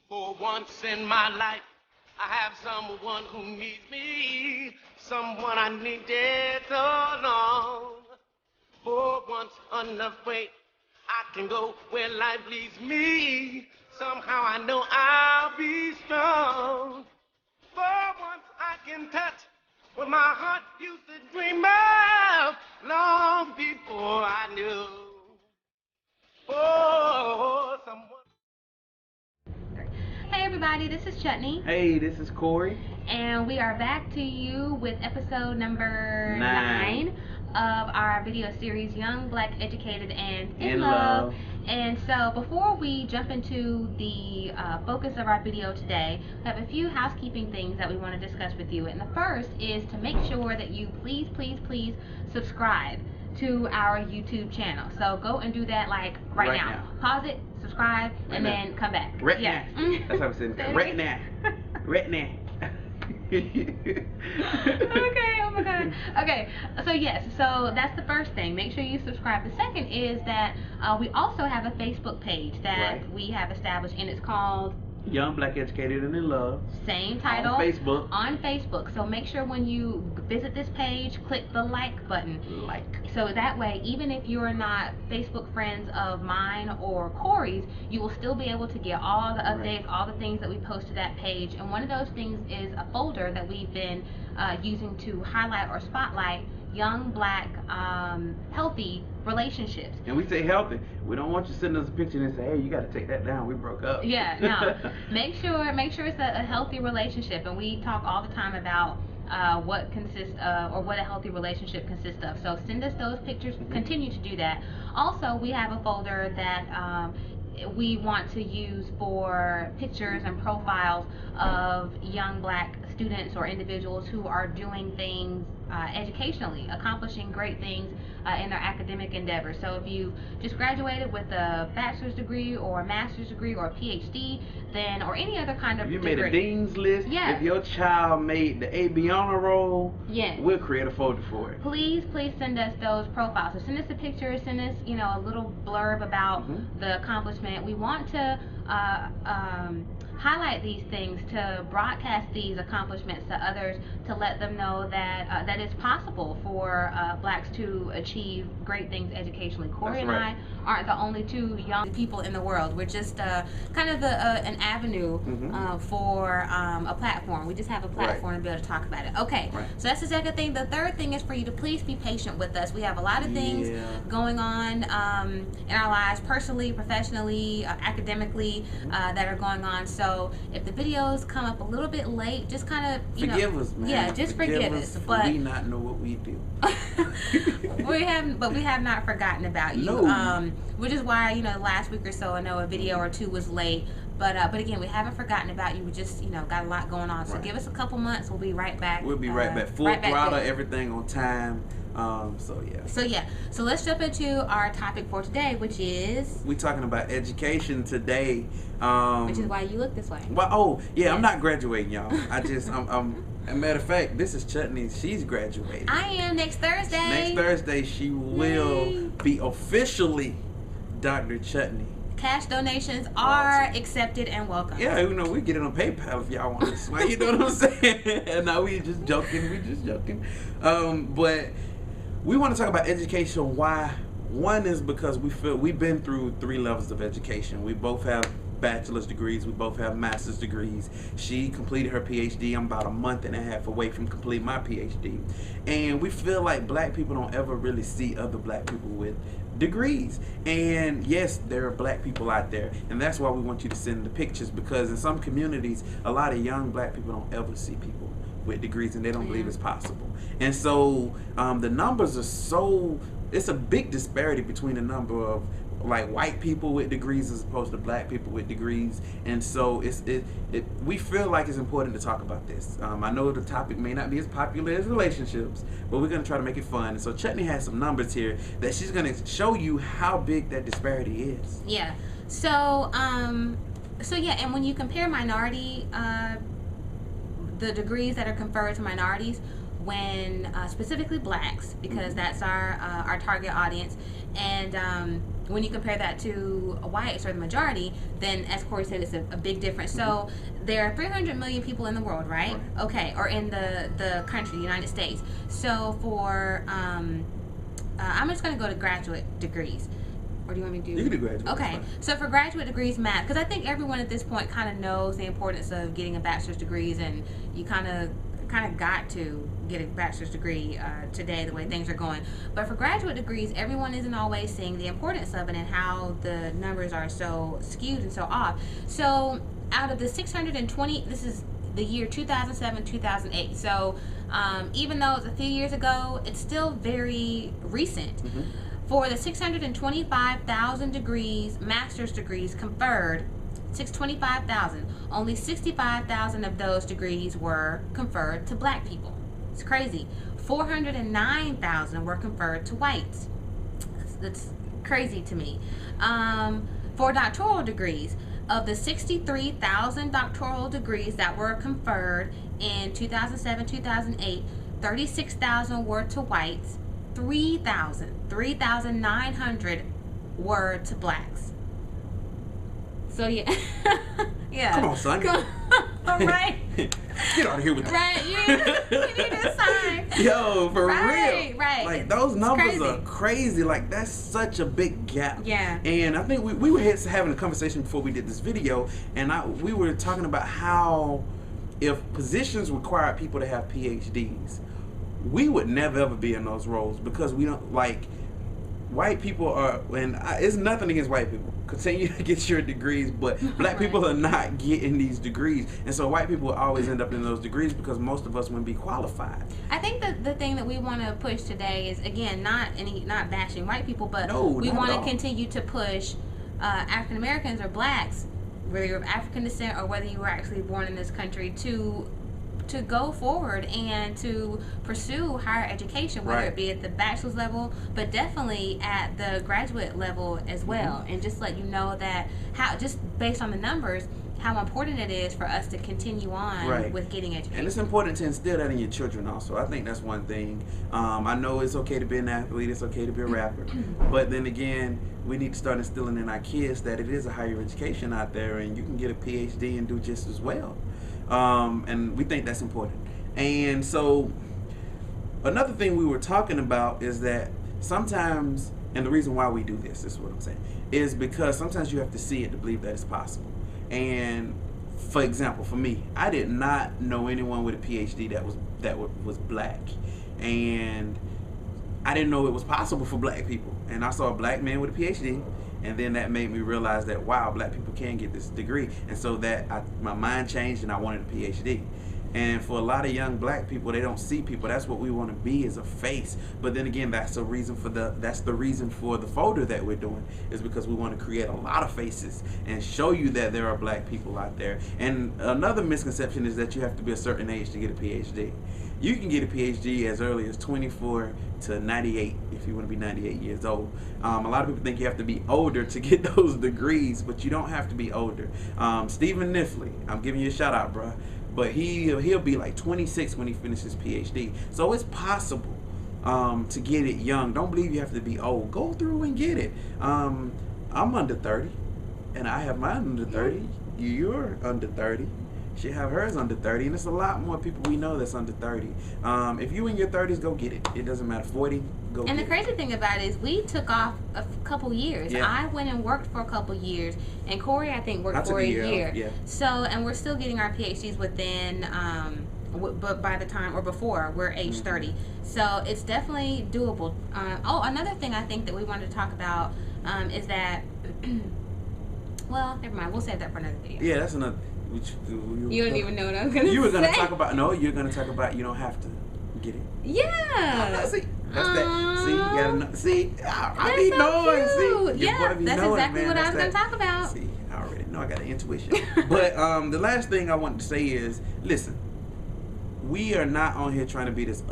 For once in my life, I have someone who needs me, someone I needed so long. For once unafraid, I can go where life leads me. Somehow I know I'll be strong. For once I can touch what my heart used to dream of long before I knew. Oh, someone. Hey everybody, this is Chutney. Hey, this is Corey. And we are back to you with episode number 9 of our video series, Young, Black, Educated, and in Love. And so before we jump into the focus of our video today, we have a few housekeeping things that we want to discuss with you. And the first is to make sure that you please subscribe to our YouTube channel. So go and do that like right now. Pause it, subscribe, and then come back. Right now. That's how I'm saying it. Right now. Right now. Okay, oh my god. Okay, so yes, so that's the first thing. Make sure you subscribe. The second is that we also have a Facebook page that we have established, and it's called Young, Black, Educated, and in Love. Same title. On Facebook. So make sure when you visit this page, click the like button. Like. So that way, even if you're not Facebook friends of mine or Corey's, you will still be able to get all the updates, all the things that we post to that page. And one of those things is a folder that we've been using to highlight or spotlight young, black, healthy relationships. And we say healthy. We don't want you sending us a picture and say, hey, you got to take that down. We broke up. Yeah, no. Make sure it's a healthy relationship. And we talk all the time about what consists of, or what a healthy relationship consists of. So send us those pictures. Continue to do that. Also, we have a folder that we want to use for pictures and profiles of young black students or individuals who are doing things educationally, accomplishing great things in their academic endeavors. So if you just graduated with a bachelor's degree or a master's degree or a PhD, then, or any other kind of degree. If you made a dean's list, if your child made the AB honor roll, we'll create a folder for it. Please send us those profiles. So send us a picture, send us, a little blurb about the accomplishment. We want to highlight these things, to broadcast these accomplishments to others, to let them know that that it's possible for blacks to achieve great things educationally. Corey and I aren't the only two young people in the world. We're just kind of an avenue for a platform. We just have a platform to be able to talk about it. Okay, so that's the second thing. The third thing is for you to please be patient with us. We have a lot of things going on in our lives, personally, professionally, academically, that are going on. So if the videos come up a little bit late, just kind of forgive us, man. Yeah, just forgive us. But we not know what we do. we have not forgotten about you. No. Which is why last week or so I know a video or two was late. But again, we haven't forgotten about you. We just got a lot going on. So give us a couple months. We'll be right back. We'll be right back. Full throttle, everything on time. So let's jump into our topic for today, which is we're talking about education today. Which is why you look this way. Well, I'm not graduating, y'all. I'm as a matter of fact, this is Chutney. She's graduating. I am next Thursday. Next Thursday, she will be officially Dr. Chutney. Cash donations are accepted and welcome. Yeah, we get it on PayPal if y'all want to swing. You know what I'm saying? No, we just joking. But we want to talk about education. Why? One is because we feel we've been through 3 levels of education. We both have bachelor's degrees. We both have master's degrees. She completed her PhD. I'm about a month and a half away from completing my PhD. And we feel like black people don't ever really see other black people with degrees. And yes, there are black people out there, and that's why we want you to send the pictures, because in some communities a lot of young black people don't ever see people with degrees, and they don't believe it's possible. And so the numbers are it's a big disparity between the number of like white people with degrees as opposed to black people with degrees. And so we feel like it's important to talk about this. I know the topic may not be as popular as relationships, but we're going to try to make it fun. And so Chutney has some numbers here that she's going to show you how big that disparity is. Yeah. So and when you compare minority the degrees that are conferred to minorities when specifically blacks, because that's our target audience, and when you compare that to whites, or the majority, then as Corey said, it's a big difference. So there are 300 million people in the world, right? Okay, or in the country, United States. So for I'm just going to go to graduate degrees. Or do you want me to do? You can do graduate. Okay, so for graduate degrees, math, because I think everyone at this point kind of knows the importance of getting a bachelor's degrees, and you kind of got to get a bachelor's degree today, the way things are going. But for graduate degrees, everyone isn't always seeing the importance of it and how the numbers are so skewed and so off. So out of the 620, this is the year 2007, 2008. So even though it's a few years ago, it's still very recent. For the 625,000 degrees, master's degrees conferred, 625,000, only 65,000 of those degrees were conferred to black people. It's crazy. 409,000 were conferred to whites. That's crazy to me. For doctoral degrees, of the 63,000 doctoral degrees that were conferred in 2007, 2008, 36,000 were to whites, 3,900 were to blacks. So yeah. Yeah. Come on, son. Right. Get out of here with that. Right. You need a sign. Yo, for real. Right. Like, those numbers are crazy. Like, that's such a big gap. Yeah. And I think we were having a conversation before we did this video, and we were talking about how if positions required people to have PhDs, we would never ever be in those roles, because we don't, like, white people are, and it's nothing against white people, continue to get your degrees, but black people are not getting these degrees, and so white people always end up in those degrees because most of us wouldn't be qualified. I think that the thing that we want to push today is, again, not bashing white people, but we want to continue to push African Americans or blacks, whether you're of African descent or whether you were actually born in this country, to go forward and to pursue higher education, whether it be at the bachelor's level, but definitely at the graduate level as well. And just let you know that just based on the numbers, how important it is for us to continue on with getting education. And it's important to instill that in your children also. I think that's one thing. I know it's okay to be an athlete, it's okay to be a rapper, but then again, we need to start instilling in our kids that it is a higher education out there, and you can get a PhD and do just as well. And we think that's important. And so another thing we were talking about is that sometimes, and the reason why we do this is what I'm saying, is because sometimes you have to see it to believe that it's possible. And for example, for me, I did not know anyone with a PhD that was black, and I didn't know it was possible for black people. And I saw a black man with a PhD, and then that made me realize that, wow, black people can get this degree. And so my mind changed, and I wanted a PhD. And for a lot of young black people, they don't see people. That's what we want to be, as a face. But then again, that's the reason for the folder that we're doing, is because we want to create a lot of faces and show you that there are black people out there. And another misconception is that you have to be a certain age to get a PhD. You can get a PhD as early as 24 to 98 if you want to be 98 years old. A lot of people think you have to be older to get those degrees, but you don't have to be older. Stephen Nifley, I'm giving you a shout out, bro. But he'll be like 26 when he finishes PhD. So it's possible to get it young. Don't believe you have to be old. Go through and get it. I'm under 30, and I have mine under 30. You're under 30. She have hers under 30, and it's a lot more people we know that's under 30. If you in your 30s, go get it. It doesn't matter. 40, go get it. And the crazy thing about it is we took off a couple years. Yeah. I went and worked for a couple years, and Corey, I think, worked for a year. Yeah. So, and we're still getting our PhDs within, but by the time, or before, we're age 30. So it's definitely doable. Another thing I think that we wanted to talk about is that, well, never mind. We'll save that for another video. Yeah, that's another. You don't even know what I was going to say. You were going to talk about, no, you're going to talk about you don't have to get it. Yeah. See, that's that. See, you gotta know. See, I be so knowing. See, yeah, that's knowing, exactly man. what I was going to talk about. See, I already know. I got an intuition. But the last thing I wanted to say is, listen, we are not on here trying to be this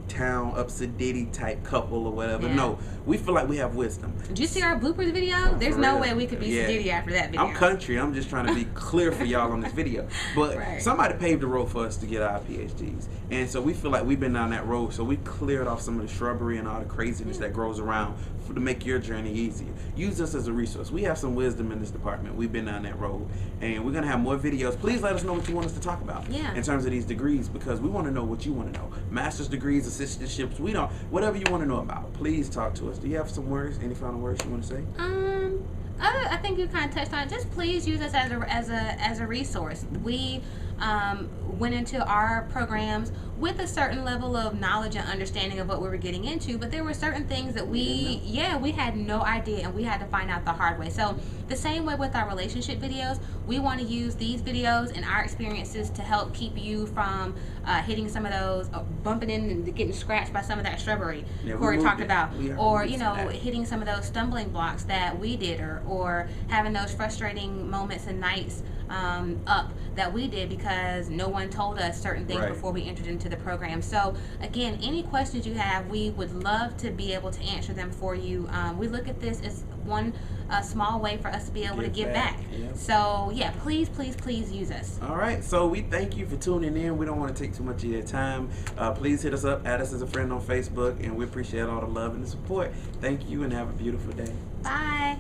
uptown, upsidity type couple or whatever. Yeah. No, we feel like we have wisdom. Did you see our bloopers video? There's no real. way we could be Yeah. sedity after that video. I'm country. I'm just trying to be clear for y'all on this video. But Right. somebody paved the road for us to get our PhDs. And so we feel like we've been down that road. So we cleared off some of the shrubbery and all the craziness that grows around to make your journey easier. Use us as a resource. We have some wisdom in this department. We've been down that road. And we're going to have more videos. Please let us know what you want us to talk about Yeah. in terms of these degrees, because we want to know what you want to know. Master's degrees, assistantships, whatever you want to know about. Please talk to us. Do you have some words? Any final words you want to say? I think you kind of touched on it. Just please use us as a resource. We went into our programs with a certain level of knowledge and understanding of what we were getting into, but there were certain things that we had no idea, and we had to find out the hard way. So the same way with our relationship videos, we want to use these videos and our experiences to help keep you from hitting some of those, bumping in and getting scratched by some of that shrubbery Corey talked about, or hitting some of those stumbling blocks that we did, or having those frustrating moments and nights up that we did because no one told us certain things before we entered into the program. So again, any questions you have, we would love to be able to answer them for you. We look at this as one small way for us to be able to give back. Yep. So yeah, please use us. All right, so we thank you for tuning in. We don't want to take too much of your time. Please hit us up, add us as a friend on Facebook, and we appreciate all the love and the support. Thank you, and have a beautiful day. Bye.